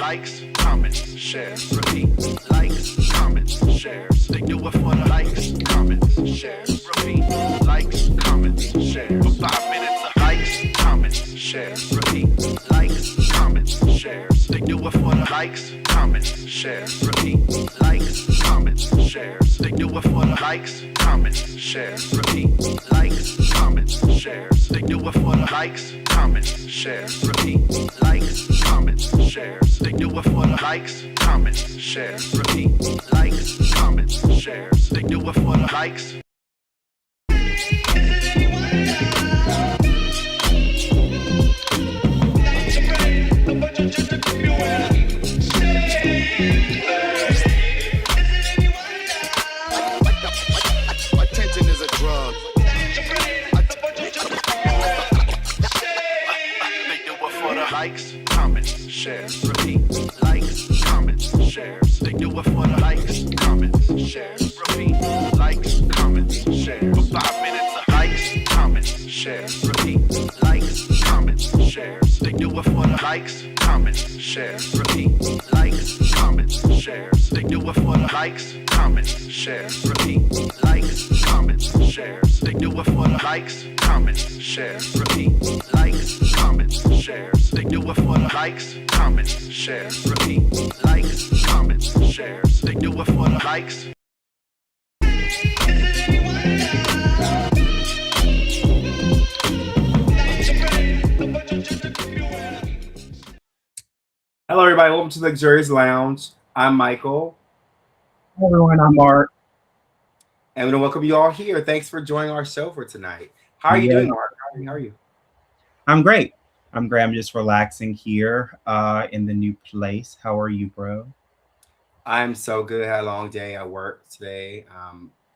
likes, comments, shares, repeat. Likes, comments, shares. They do it for the likes, comments, shares, repeat. Likes, comments, shares. For 5 minutes of likes, comments, shares, repeat. Likes, comments, shares. They do it for the likes, comments, shares, repeat. Likes, comments, shares. They do it for the likes, comments, shares, repeat. Likes, comments, shares. They do it for the likes, comments, shares, repeat. Likes, comments, shares. They do it for the likes, comments, shares, repeat. Likes, comments, shares. They do it for the likes. Attention is a drug. They do it for the likes, comments, shares, repeat. Likes, comments, shares. They do it for the likes, comments, shares, repeat. Likes, comments, shares. For 5 minutes of likes, comments, shares, repeat. Likes, comments, shares. They do it for the likes, comments, shares, repeat. Likes, comments, shares. They do it for the likes, comments, shares, repeat. Likes, comments, shares. They do it for the likes, comments, shares, repeat. Likes, comments, shares. They do it for the likes, comments, shares, repeat. Likes, comments, shares. They do it for the likes. Hello, everybody. Welcome to the Luxurious Lounge. I'm Michael, Hey everyone, I'm Mark. and we want to welcome you all here. Thanks for joining our show for tonight. How are you Yeah. doing, Mark? How are you? I'm great. I'm just relaxing here in the new place. How are you, bro? I'm so good. Had a long day at work today.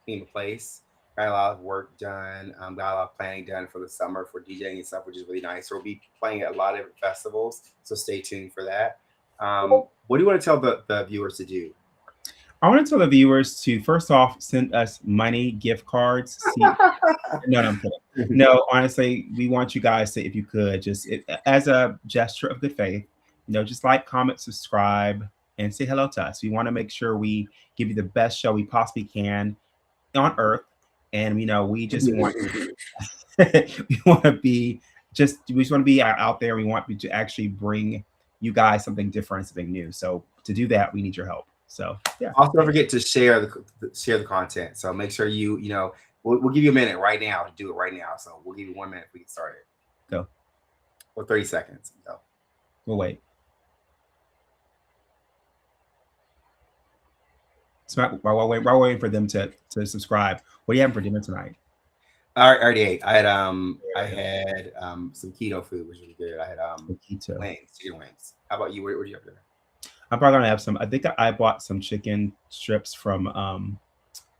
Cleaned the place. Got a lot of work done. Got a lot of planning done for the summer for DJing and stuff, which is really nice. We'll be playing at a lot of different festivals, so stay tuned for that. What do you want to tell the viewers to do? I want to tell the viewers to first off send us money, gift cards. No, I'm kidding. No, honestly, we want you guys to, if you could, as a gesture of good faith, just like, comment, subscribe, and say hello to us. We want to make sure we give you the best show we possibly can on Earth, and we just want we want to be we just want to be out there. We want to actually bring you guys something different, something new. So to do that, we need your help. So yeah. Also, don't forget to share the content. So make sure we'll give you a minute right now to do it right now. So we'll give you 1 minute if we get started. Go. Or 30 seconds. Go. We'll wait. So while we're waiting for them to subscribe, what are you having for dinner tonight? I already ate. I had some keto food, which was good. I had Keto chicken wings. How about you? What do you have there? I'm probably gonna have some. I think I bought some chicken strips from.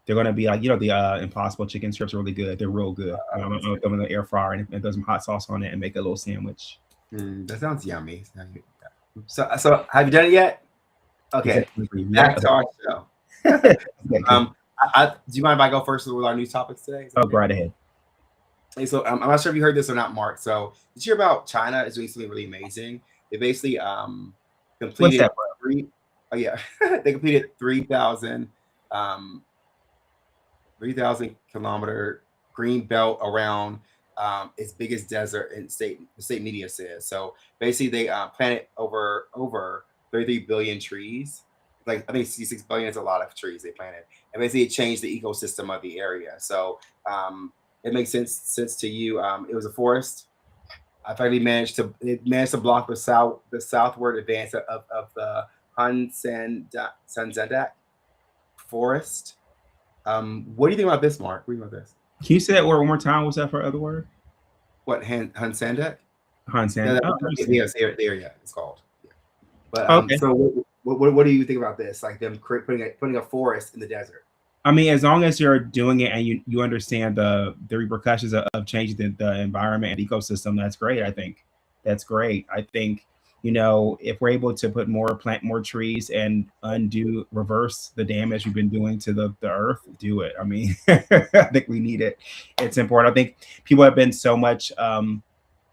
They're gonna be like the Impossible chicken strips are really good. They're real good. I'm gonna put them in the air fryer and throw some hot sauce on it and make a little sandwich. That sounds yummy. So have you done it yet? Okay, back to our show. Do you mind if I go first with our news topics today? Oh, right ahead. Hey, so I'm not sure if you heard this or not, Mark. So did you hear about China is doing something really amazing? They basically completed they completed 3,000 kilometer green belt around its biggest desert in the state media says. So basically they planted over 33 billion trees. Like I think 66 billion is a lot of trees they planted, and basically it changed the ecosystem of the area. So it makes sense to you. It was a forest. I think it managed to block the southward advance of the Hunsandak forest. What do you think about this, Mark? What do you think about this? Can you say that word one more time? What's that for other word? What Hunsandak? Hunsandak. The area it's called. Yeah. But okay. So what do you think about this? Like them putting a forest in the desert? I mean, as long as you're doing it and you understand the repercussions of changing the environment and ecosystem, that's great. I think that's great. I think, if we're able to plant more trees and reverse the damage we've been doing to the earth, do it. I mean, I think we need it. It's important. I think people have been so much,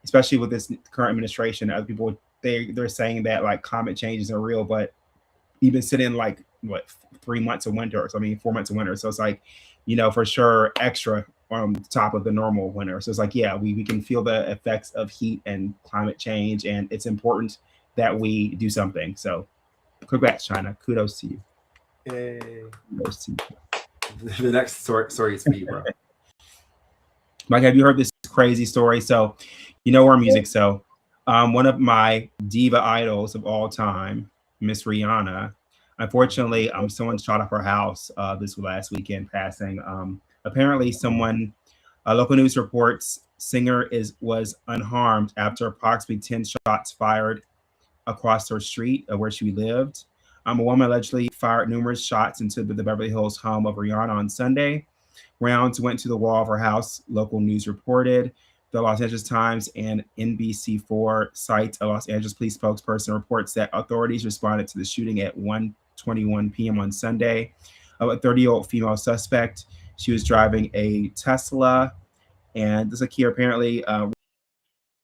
especially with this current administration, other people they're saying that like climate change isn't real, but you've been sitting like what 3 months of winter, so I mean 4 months of winter. So it's like, for sure extra on top of the normal winter. So it's like, yeah, we can feel the effects of heat and climate change, and it's important that we do something. So congrats, China. Kudos to you. Yay. Kudos to you. The next story is for you, bro. Mike, have you heard this crazy story? So, we're music. So, one of my diva idols of all time, Miss Rihanna, unfortunately, someone shot up her house this last weekend, passing. Apparently, local news reports, singer was unharmed after approximately 10 shots fired across her street where she lived. A woman allegedly fired numerous shots into the Beverly Hills home of Rihanna on Sunday. Rounds went to the wall of her house, local news reported. The Los Angeles Times and NBC4 cite a Los Angeles police spokesperson reports that authorities responded to the shooting at 1:21 p.m. on Sunday. A 30-year-old female suspect. She was driving a Tesla, and this is here. Apparently,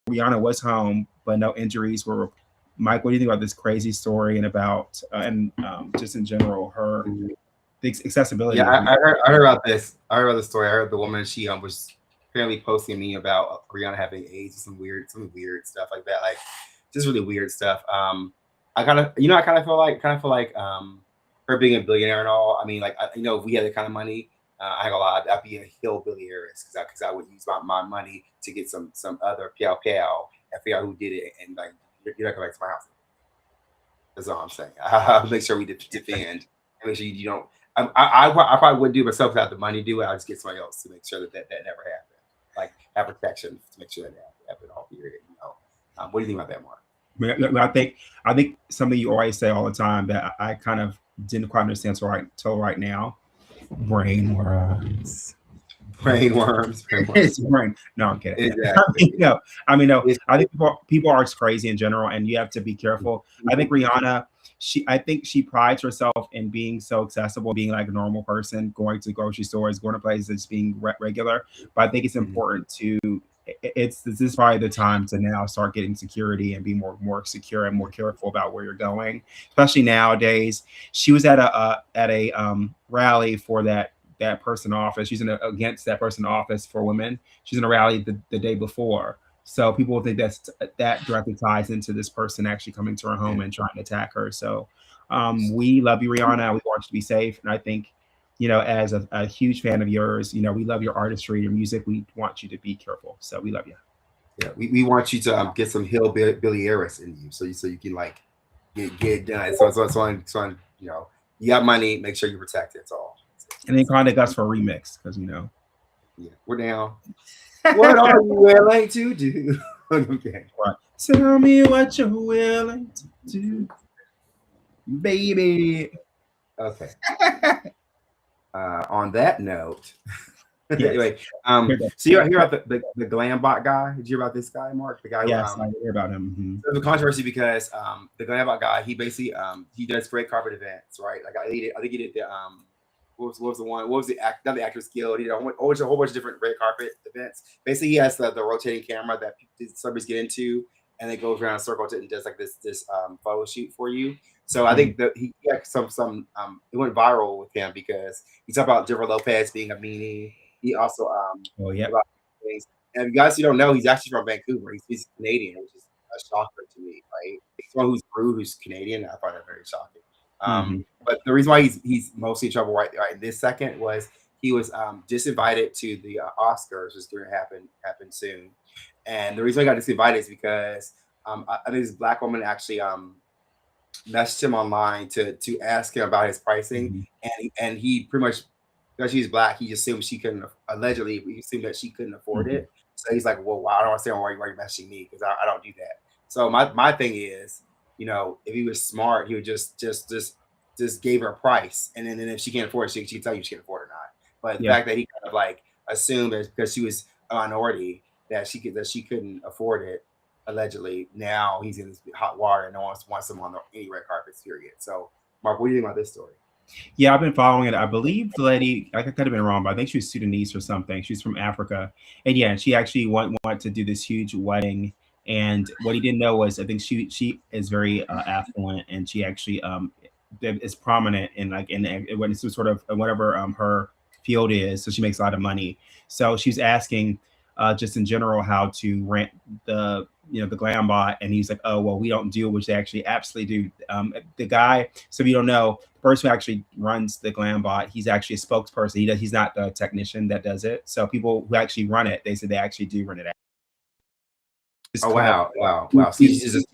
Rihanna was home, but no injuries were. Mike, what do you think about this crazy story and about just in general the accessibility? Yeah, I heard about this. I heard about the story. I heard the woman, she was apparently posting me about Rihanna having AIDS and some weird stuff like that, like just really weird stuff. I kind of feel like her being a billionaire and all. I mean, like if we had that kind of money, I ain't gonna lie, I'd be a hillbilly heiress because I would use my money to get some other piao piao and figure out who did it, and like you're not coming back to my house. That's all I'm saying. I'll make sure we defend and make sure you don't. I probably wouldn't do it myself without the money to do it. I'll just get somebody else to make sure that never happened. Like have protection to make sure that happened all period. What do you think about that, Mark? I think something you always say all the time that I kind of didn't quite understand till right now. Brainworms. It's brain. No, I'm kidding. Exactly. No. I think people are crazy in general, and you have to be careful. I think Rihanna, she prides herself in being so accessible, being like a normal person, going to grocery stores, going to places, being regular. But I think it's important to. This is probably the time to now start getting security and be more secure and more careful about where you're going, especially nowadays. She was at a rally for that person in office. She's against that person in office for women. She's in a rally the day before. So people will think that directly ties into this person actually coming to her home and trying to attack her. So we love you, Rihanna. We want you to be safe. And I think, as a huge fan of yours, we love your artistry, your music. We want you to be careful. So we love you. Yeah, we want you to get some hillbilly heiress in you, so you can like get it done. So you got money, make sure you protect it. That's all. And then contact us for a remix because yeah, we're down. What are you willing to do? Okay. Right. Tell me what you're willing to do, baby. Okay. On that note, Yes. anyway, so you hear about the glam bot guy? Did you hear about this guy, Mark? The guy Yes, who, I hear about him. Mm-hmm. there's a controversy because the glam bot guy, he basically he does red carpet events, right? Like I think he did the what was the one? What was not the Actors Guild? He did a whole bunch of different red carpet events. Basically, he has the rotating camera that celebrities get into, and it goes around in a circle and does like this photo shoot for you. So I think that he had it went viral with him because he talked about Jennifer Lopez being a meanie. He also Oh yeah. about things. And if you guys who don't know, he's actually from Vancouver. He's Canadian, which is a shocker to me, right? Someone who's rude, who's Canadian, I find that very shocking. But the reason why he's mostly in trouble right this second was he was just invited to the Oscars, which is going to happen soon. And the reason I got disinvited is because I think this black woman actually messaged him online to ask him about his pricing, and he pretty much, because she's black, he assumed she couldn't, allegedly he assumed that she couldn't afford it. So he's like, well, I don't understand why you're messaging me because I don't do that. So my thing is, if he was smart, he would just gave her a price, and then if she can't afford it, she'd tell you she can afford it or not. But the fact that he kind of like assumed that because she was a minority that she couldn't afford it, allegedly, now he's in this hot water and no one wants him on any red carpets, period. So Mark, what do you think about this story? Yeah, I've been following it. I believe the lady, I could have been wrong, but I think she was Sudanese or something. She's from Africa. And yeah, she actually wanted to do this huge wedding And what he didn't know was, I think she is very affluent, and she actually is prominent in like in what is sort of whatever her field is. So she makes a lot of money. So she's asking just in general how to rent the the glam bot, and he's like, oh well, we don't do, which they actually absolutely do. The guy, so if you don't know, the person who actually runs the glam bot, he's actually a spokesperson. He's not the technician that does it. So people who actually run it, they said they actually do run it out. Oh wow, wow, wow. So he uses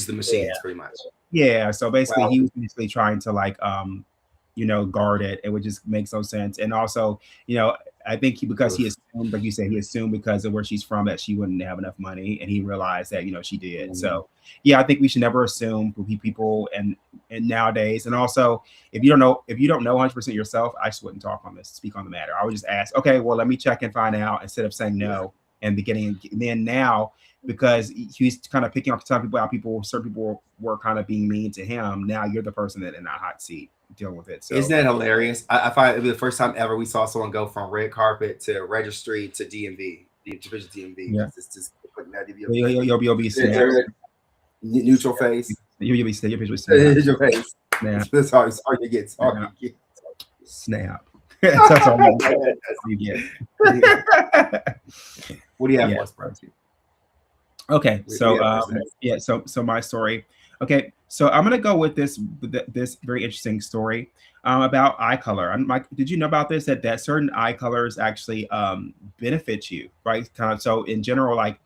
the machines pretty much. Yeah, so basically Wow. he was basically trying to like guard it, and which just makes no sense. And also, I think because he assumed, like you said, he assumed because of where she's from that she wouldn't have enough money, and he realized that she did. So yeah, I think we should never assume people and nowadays. And also, if you don't know 100% yourself, I just wouldn't speak on the matter. I would just ask, okay, well, let me check and find out, instead of saying no in the beginning. And then now, because he's kind of picking up some people out, certain people were kind of being mean to him. Now you're the person that in that hot seat dealing with it. So isn't that hilarious? I find it was the first time ever we saw someone go from red carpet to registry to DMV, the division DMV. Yeah. It's just putting that you'll be snapped. Neutral face. You'll be snapped. Your picture was Neutral face. Snap. That's all you get. It's all you get. Snap. That's all you get. What do you have for us, bro? Okay, so so my story. Okay, so I'm gonna go with this very interesting story about eye color. Mike, did you know about this? That certain eye colors actually benefit you, right? Kind of. So in general, like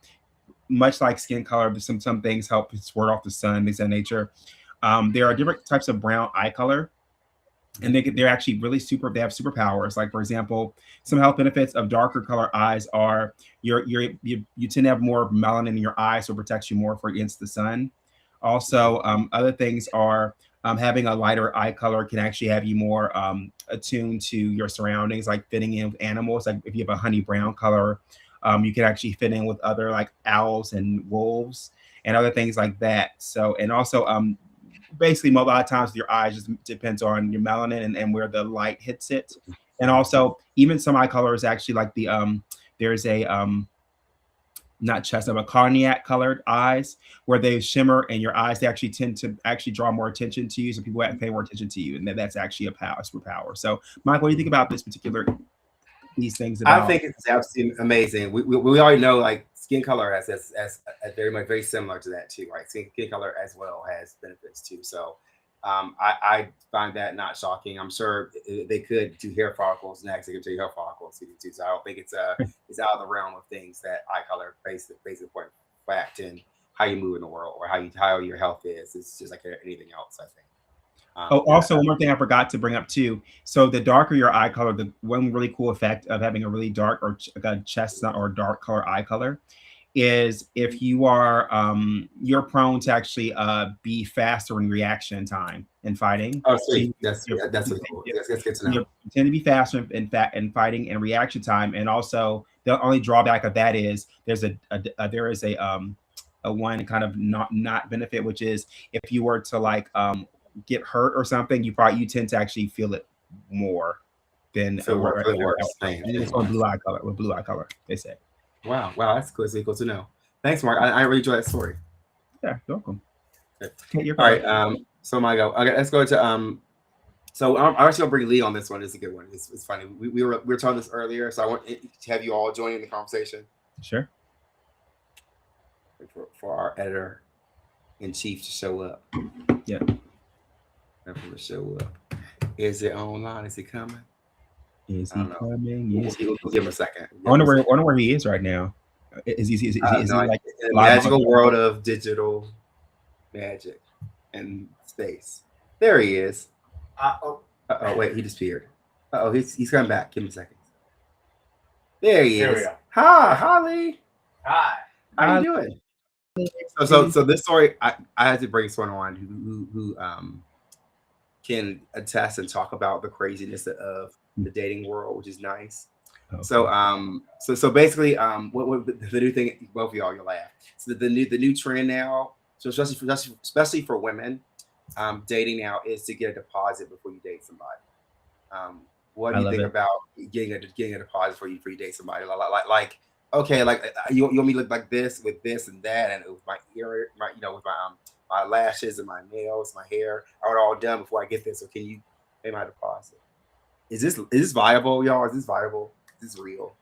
much like skin color, some things help ward off the sun, things of that nature. There are different types of brown eye color, and they're actually really they have superpowers. Like, for example, some health benefits of darker color eyes are you tend to have more melanin in your eyes, so it protects you more against the sun. Also, other things are having a lighter eye color can actually have you more attuned to your surroundings, like fitting in with animals. Like if you have a honey brown color, you can actually fit in with other like owls and wolves and other things like that. So, and also basically a lot of times your eyes just depends on your melanin and where the light hits it. And also even some eye colors actually, like the there's a not chestnut, but cognac colored eyes, where they shimmer and your eyes, they actually tend to actually draw more attention to you. So people have to pay more attention to you, and that's actually a superpower. So Mike, what do you think about these things? I think it's absolutely amazing. We already know like skin color as very similar to that too, right? Skin color as well has benefits too. So I find that not shocking. I'm sure they could do hair follicles next. They could do hair follicles too. So I don't think it's out of the realm of things that eye color plays an important fact in how you move in the world or how your health is. It's just like anything else, I think. Also, one more thing I forgot to bring up too. So the darker your eye color, the one really cool effect of having a really dark or a chestnut or dark color eye color is if you are you're prone to actually be faster in reaction time in fighting. Oh, sweet. That's cool. That's good to know. You tend to be faster in fighting and reaction time. And also the only drawback of that is there is a one kind of not benefit, which is if you were to like get hurt or something, you tend to actually feel it more than worse. It's on blue eye color, they say. Wow, that's cool. It's cool to know. Thanks, Mark. I really enjoyed that story. Yeah, you're welcome. Okay, all right. So my go. Okay, let's go to So I'm actually gonna bring Lee on this one. It's a good one. It's funny. We were talking this earlier, so I want to have you all join in the conversation. Sure. For our editor in chief to show up. Yeah. To show up. Is it online? Is he coming? Is he coming? Yes. We'll give him a second. I wonder where he is right now. Is he like in the magical world of digital magic and space? There he is. Wait, he disappeared. He's coming back. Give him a second. There he is. Hi, Holly. Hi. How you doing? So this story, I had to bring someone on who can attest and talk about the craziness of the dating world, which is nice. Okay. So basically, what the new thing, both of y'all, you'll laugh. So the new trend now, so especially for women, dating now is to get a deposit before you date somebody. What do you think about getting a deposit before you date somebody? okay, like you want me to look like this with this and that, and with my ear, my with my lashes and my nails, my hair, I want it all done before I get this. So can you pay my deposit? Is this viable, y'all? Is this viable? Is this real?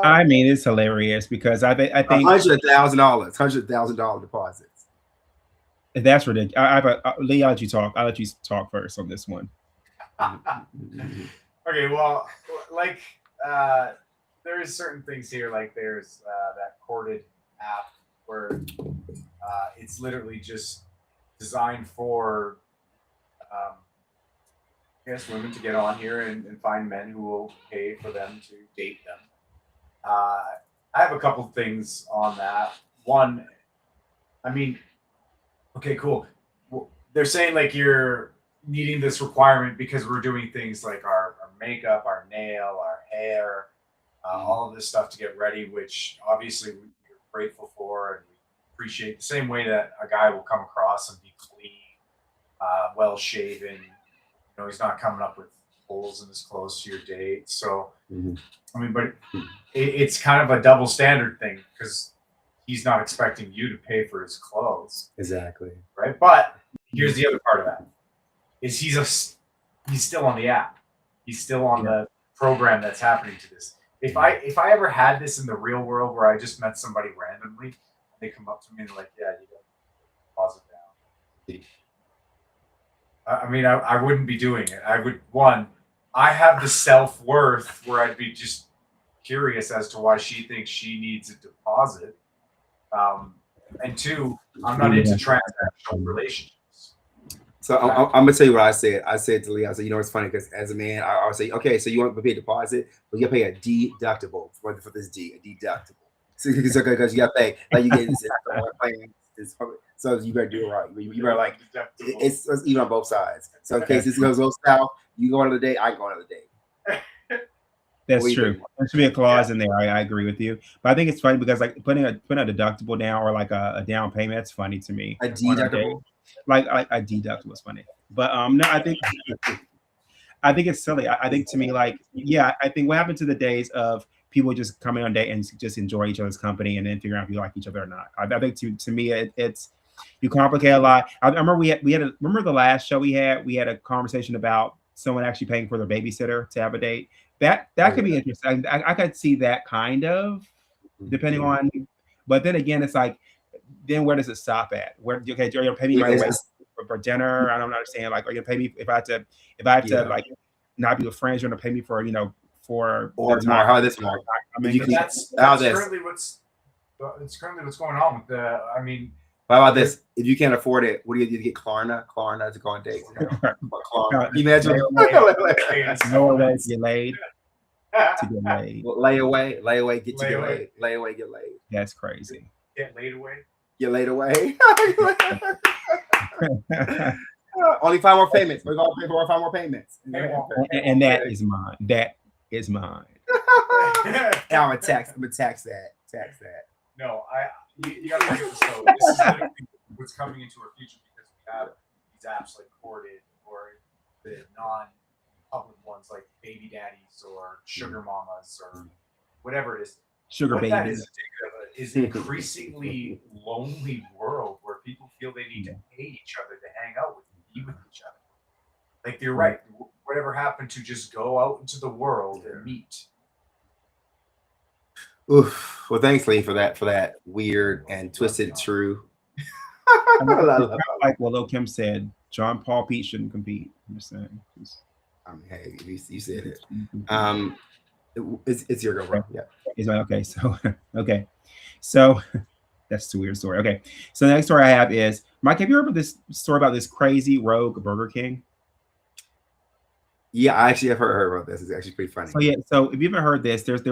I mean, it's hilarious because I think $100,000 deposits. that's ridiculous. Lee, I'll let you talk. I'll let you talk first on this one. Okay, well, like there's certain things here, like there's that corded app where it's literally just designed for I guess women to get on here and find men who will pay for them to date them. I have a couple things on that. One, I mean, okay, cool. Well, they're saying like you're needing this requirement because we're doing things like our makeup, our nail, our hair, all of this stuff to get ready, which obviously we're grateful for and we appreciate the same way that a guy will come across and be clean, well shaven. You know, he's not coming up with holes in his clothes to your date. So, I mean, but it's kind of a double standard thing because he's not expecting you to pay for his clothes. Exactly. Right. But here's the other part of that is he's still on the app. He's still on the program that's happening to this. If I ever had this in the real world where I just met somebody randomly, and they come up to me and they're like, yeah, you got to deposit down. I mean, I wouldn't be doing it. I have the self-worth where I'd be just curious as to why she thinks she needs a deposit. And two, I'm not into transactional relationships. So I'm gonna tell you what I said. I said to Lee, I said, it's funny because as a man, I always say, okay, so you want to pay a deposit, but you gotta pay a deductible for this a deductible. So because you gotta pay, like you get this. So you better do it right. You better like it's even on both sides. So in case this goes south, you go another day, I go another day. That's true. There should be a clause in there. I agree with you, but I think it's funny because like putting a deductible down or like a down payment, that's funny to me. A deductible, like a deductible is funny, but no, I think it's silly. I think to me, like, yeah, I think what happened to the days of people just coming on a date and just enjoy each other's company and then figuring out if you like each other or not. I think to me, it's you complicate a lot. I remember remember the last show we had a conversation about someone actually paying for their babysitter to have a date. That could be interesting. I could see that kind of depending on, but then again, it's like, then where does it stop at? Where okay, you're gonna pay me right away for dinner? I don't understand. Like, are you gonna pay me if I have to like not be with friends? You're gonna pay me for for or more? How this more? I mean, that's currently what's going on with the. I mean, how about this? If you can't afford it, what do you get? Klarna to go on dates. Klarna. Imagine Norway get laid. To get laid. Layaway, get laid. Layaway, get laid. That's crazy. Get laid away. Get laid away. Only 5 more payments. We're gonna pay for 5 more payments. And that is mine. That is mine. I'm gonna tax that. Tax that. No, you gotta look at this though. This is literally what's coming into our future because we have these apps like Corded or the non-public ones like Baby Daddies or Sugar Mamas or whatever it is. Sugar babies. That is an increasingly lonely world where people feel they need to pay each other to hang out with and be with each other. Like you're right. Whatever happened to just go out into the world and meet? Oof. Well, thanks, Lee, for that weird and twisted true. Like Lil Kim said, John Paul Pete shouldn't compete. I'm just saying. Hey, you said it. It's your girl, bro. Yeah. Is my okay? So okay, so that's a weird story. Okay, so the next story I have is Mike. Have you heard of this story about this crazy rogue Burger King? Yeah, I actually have heard about this. It's actually pretty funny. So yeah, so if you haven't heard this, there was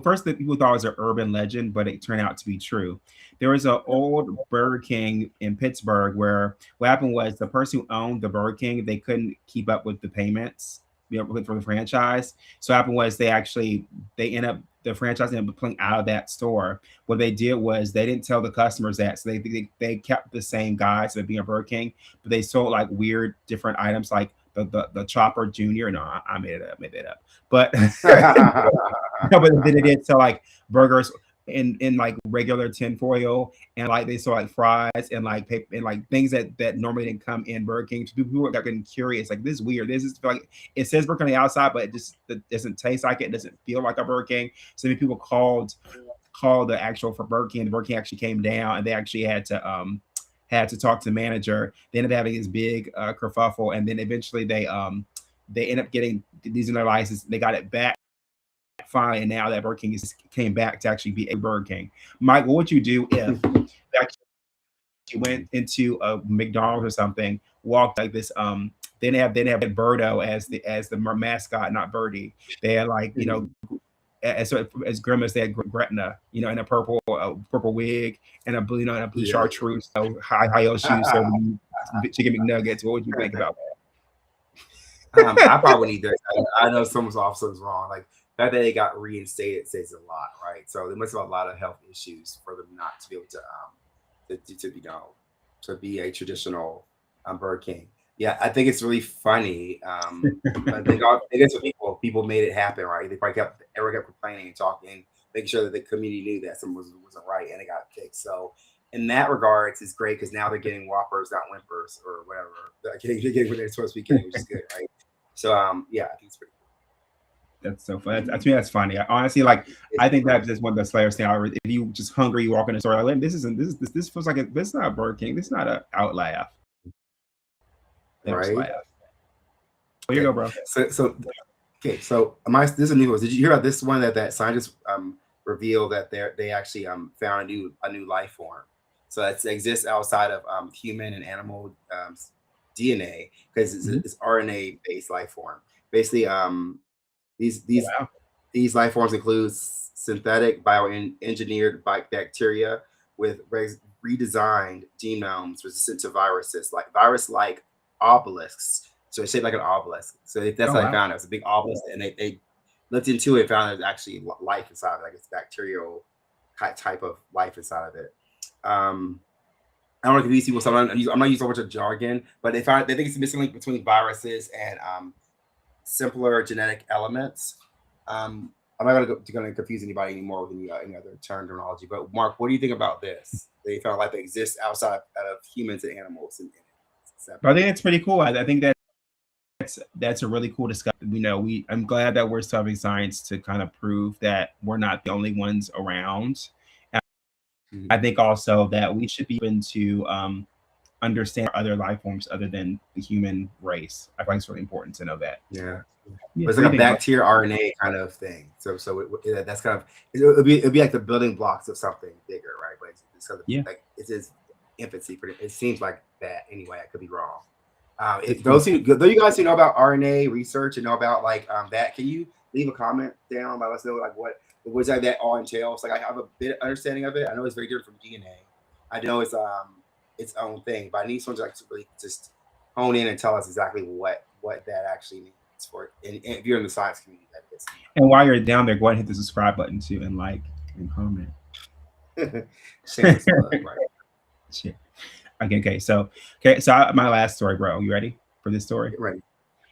first that people thought it was an urban legend, but it turned out to be true. There was an old Burger King in Pittsburgh where what happened was the person who owned the Burger King, they couldn't keep up with the payments, for the franchise. So what happened was the franchise ended up pulling out of that store. What they did was they didn't tell the customers that, so they kept the same guys of being a Burger King, but they sold like weird different items like the Chopper Junior. No, I made it up. But no, but then it did. So like burgers in like regular tinfoil, and like they saw like fries and like paper and like things that normally didn't come in Burger King. So people got getting curious, like this is weird. This is like it says Burger King on the outside, but it doesn't taste like it. It doesn't feel like a Burger King. So many people called the actual for Burger King. The Burger King actually came down, and they actually had to talk to the manager. They ended up having this big kerfuffle, and then eventually they end up getting these in their license. They got it back finally, and now that Burger King came back to actually be a Burger King. Mike, what would you do if you went into a McDonald's or something, walked like this? They didn't have Birdo as the mascot, not Birdie. They had like as Grimace, they had Gretna, in a purple wig and a blue, and a blue chartreuse, high heel shoes, serving chicken McNuggets. What would you think about that? I probably need that. I know someone's officer's wrong. Like the fact that they got reinstated says a lot, right? So they must have a lot of health issues for them not to be able to be a traditional Burger King. Yeah, I think it's really funny. I think it's what people made it happen, right? They probably kept complaining and talking, making sure that the community knew that something wasn't right, and it got fixed. So in that regards, it's great because now they're getting Whoppers, not Whimpers, or whatever. They're getting what they're supposed to be getting, which is good, right? So yeah, I think it's pretty cool. That's so funny. To me, that's funny. Honestly, like I think that's just one of the Slayers thing. If you just hungry, you walk in the store, like this feels like this is not a Burger King. This is not a out laugh. Right. Well, here you go, bro. So this is a new one. Did you hear about this one that scientists revealed that they actually found a new life form? So that exists outside of human and animal DNA, because it's RNA based life form. Basically, these life forms include synthetic bioengineered bacteria with redesigned genomes resistant to viruses, like virus-like obelisks. So it's shaped like an obelisk. So that's how they found it. It's a big obelisk, and they looked into it and found there's actually life inside of it, like it's bacterial type of life inside of it. I don't want to confuse people, so I'm not using a bunch of jargon, but they think it's a missing link between viruses and simpler genetic elements. I'm not going to confuse anybody anymore with any other terminology. But Mark, what do you think about this? They found life that exists outside of humans and animals. I think it's pretty cool. I think that's a really cool discussion. I'm glad that we're studying science to kind of prove that we're not the only ones around. And I think also that we should be able to understand other life forms other than the human race. I think it's really important to know that. Yeah. It's like a bacteria RNA kind of thing. So that's kind of it'll be like the building blocks of something bigger, right? But it's kind of like it's his infancy. It seems like that anyway. I could be wrong. If those you guys who know about RNA research and know about like that, can you leave a comment down? Let us know like what that all entails. Like I have a bit of understanding of it. I know it's very different from DNA. I know it's its own thing, but I need someone to like really just hone in and tell us exactly what that actually means for it. And if you're in the science community, that is. And while you're down there, go ahead and hit the subscribe button too, and like and comment. Right. Shit. Okay. So my last story, bro. You ready for this story? Ready.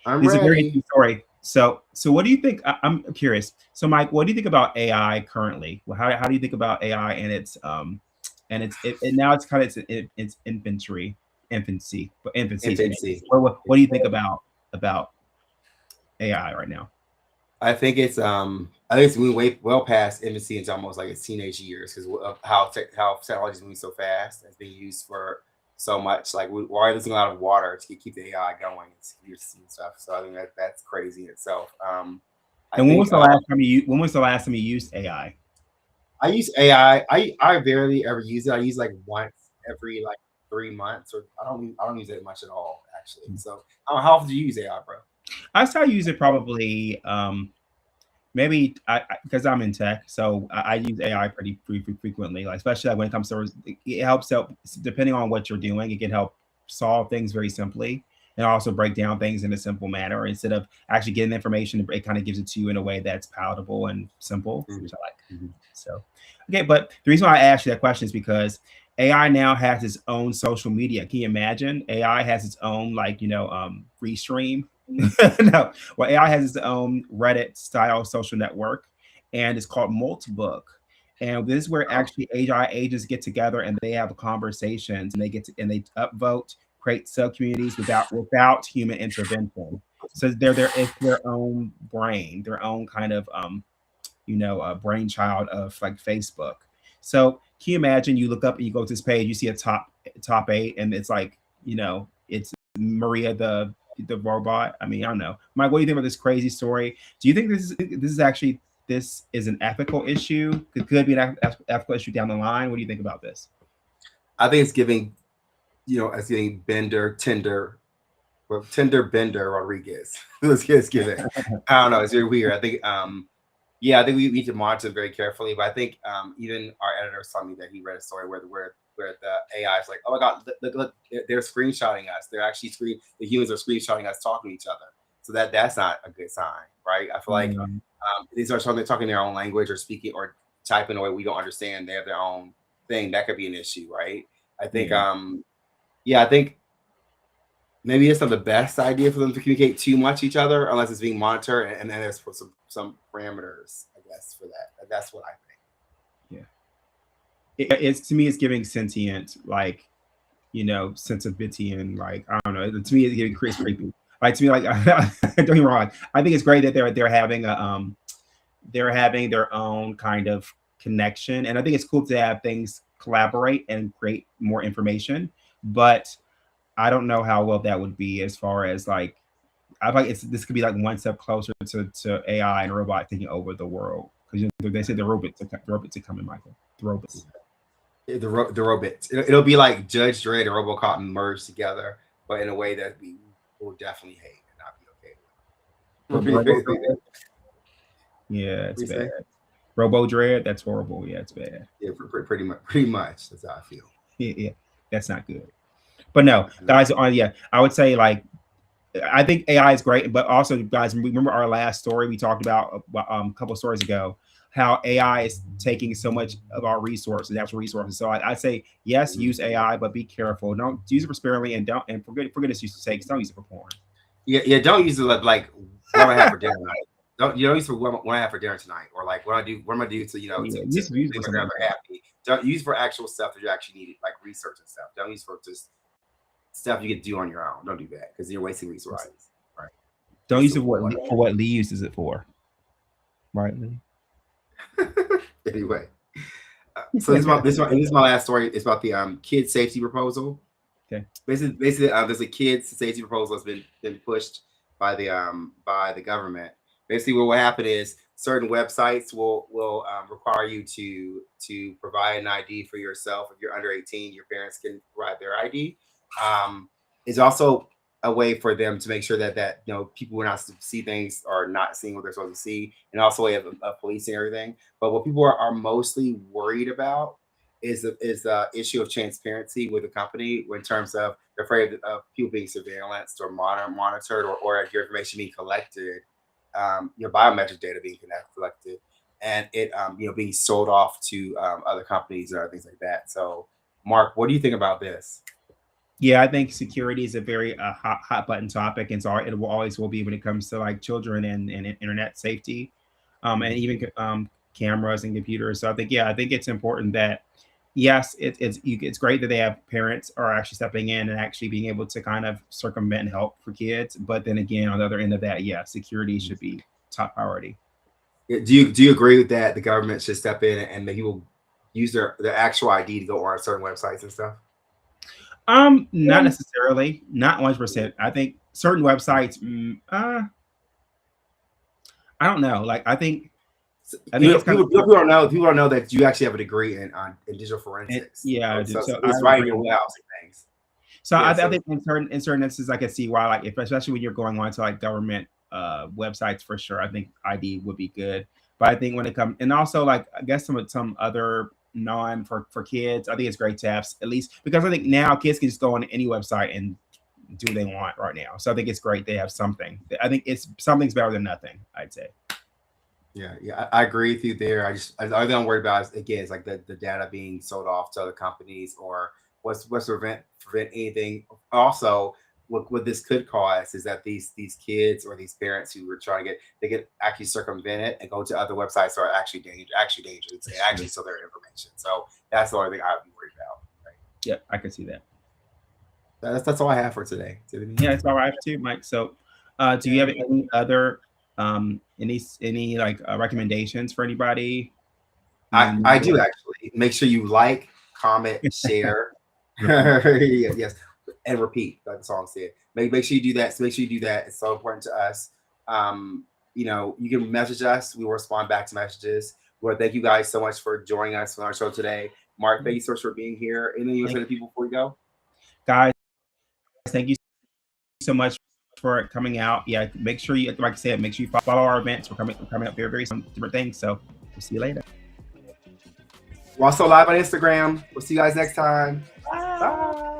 It's a very interesting story. So what do you think? I'm curious. So Mike, what do you think about AI currently? Well, how do you think about AI and its now it's kind of its infancy. What do you think about AI right now? I think it's moving well past infancy into almost like its teenage years because of how technology is moving so fast. It's being used for so much. Like we're losing a lot of water to keep the AI going and stuff. So I think that's crazy in itself. When was the last time you used AI? I use AI. I barely ever use it. I use like once every like 3 months, or I don't use it much at all actually. So how often do you use AI, bro? I started using it probably maybe because I'm in tech, so I use AI pretty frequently. Like especially when it comes to it helps out depending on what you're doing. It can help solve things very simply and also break down things in a simple manner instead of actually getting the information. It kind of gives it to you in a way that's palatable and simple, which I like. So, okay, but the reason why I asked you that question is because AI now has its own social media. Can you imagine? AI has its own restream. No, well, AI has its own Reddit style social network, and it's called Multibook. And this is where Oh, actually AI agents get together and they have conversations and they upvote, create sub communities without human intervention. So it's their own brain, their own kind of a brainchild of like Facebook. So can you imagine you look up and you go to this page, you see a top eight, and it's like, it's Maria the robot. I mean, I don't know. Mike, what do you think about this crazy story? Do you think this is an ethical issue? Could be an ethical issue down the line. What do you think about this? I think it's giving, it's getting Tinder Bender Rodriguez. Let's give it. I don't know. It's very weird. I think, yeah, I think we need to monitor very carefully. But I think even our editor told me that he read a story where the AI is like, oh my God, look, they're screenshotting us. The humans are screenshotting us talking to each other. So that's not a good sign, right? I feel like these are talking their own language or speaking or typing in a way we don't understand. They have their own thing. That could be an issue, right? I think, I think maybe it's not the best idea for them to communicate too much each other unless it's being monitored, and then there's some parameters, I guess, for that. That's what I think. Yeah, it's to me, it's giving sentient, like sensitivity, like I don't know. To me, it's giving Chris creepy. Like to me, like don't get me wrong. I think it's great that they're having their own kind of connection, and I think it's cool to have things collaborate and create more information, but I don't know how well that would be as far as like I feel like this could be like one step closer to AI and robot taking over the world because they said the robots are coming, Michael. The robots. The robots. It'll be like Judge Dredd and RoboCop merged together, but in a way that we will definitely hate and not be okay with. Yeah, it's bad. Robo Dread, that's horrible. Yeah, it's bad. Yeah, pretty much. That's how I feel. Yeah, that's not good. But no, guys, I would say like I think AI is great, but also guys, remember our last story we talked about a couple of stories ago, how AI is taking so much of our natural resources. So I say yes, use AI, but be careful. Don't use it for sparingly, and for goodness sakes, don't use it for porn. Yeah, don't use it like what I have for dinner tonight. Don't use it for what I have for dinner tonight, or like what am I do to to make my grandmother happy. Don't use for actual stuff that you actually need, like research and stuff. Don't use for just stuff you can do on your own. Don't do that because you're wasting resources. Right. Don't use it for what Lee uses it for. Right, Lee? Anyway, so this is my last story. It's about the kid safety proposal. Okay. Basically, there's a kid safety proposal that's been pushed by the government. Basically, what will happen is certain websites will require you to provide an ID for yourself. If you're under 18, your parents can provide their ID. It's also a way for them to make sure that people who are not to see things are not seeing what they're supposed to see, and also we have a policing everything. But what people are mostly worried about is the issue of transparency with the company in terms of they're afraid of people being surveillanced or monitored or your information being collected, your biometric data being collected, and it being sold off to other companies or things like that. So, Mark, what do you think about this? Yeah, I think security is a very hot button topic, and so it will always will be when it comes to like children and internet safety, and even cameras and computers. So I think it's important that yes, it's great that they have parents are actually stepping in and actually being able to kind of circumvent and help for kids. But then again, on the other end of that, security should be top priority. Do you agree with that? The government should step in and that he will use their actual ID to go on certain websites and stuff. Not necessarily, not 100%. I think certain websites, I don't know. Like, I think people don't know that you actually have a degree in digital forensics. So it's right in your wheelhouse and things. So I think in certain instances, I can see why, like, especially when you're going on to like government websites, for sure. I think ID would be good. But I think when it comes, and also like I guess some other for kids, I think it's great to have at least, because I think now kids can just go on any website and do what they want right now. So I think it's great they have something. I think something's better than nothing, I'd say. Yeah, I agree with you there. The other thing I'm worried about is again, is like the data being sold off to other companies, or what's to prevent anything. Also, what this could cause is that these kids or these parents who were trying to get, they could actually circumvent it and go to other websites that are actually dangerous and actually sell their information. So that's the only thing I would be worried about. Right? Yeah, I can see that. That's all I have for today, Tiffany. Yeah, it's all right too, Mike. So, do you have any other any like recommendations for anybody? I do actually. Make sure you like, comment, share. Yes, and repeat, like the song said. Make sure you do that. So make sure you do that. It's so important to us. You know, you can message us. We will respond back to messages. Well, thank you guys so much for joining us on our show today. Mark, thank you so much for being here. Anything you want to say to people before we go? Guys, thank you so much for coming out. Yeah, make sure you, like I said, make sure you follow our events. We're coming up very soon, different things. So we'll see you later. We're also live on Instagram. We'll see you guys next time. Bye.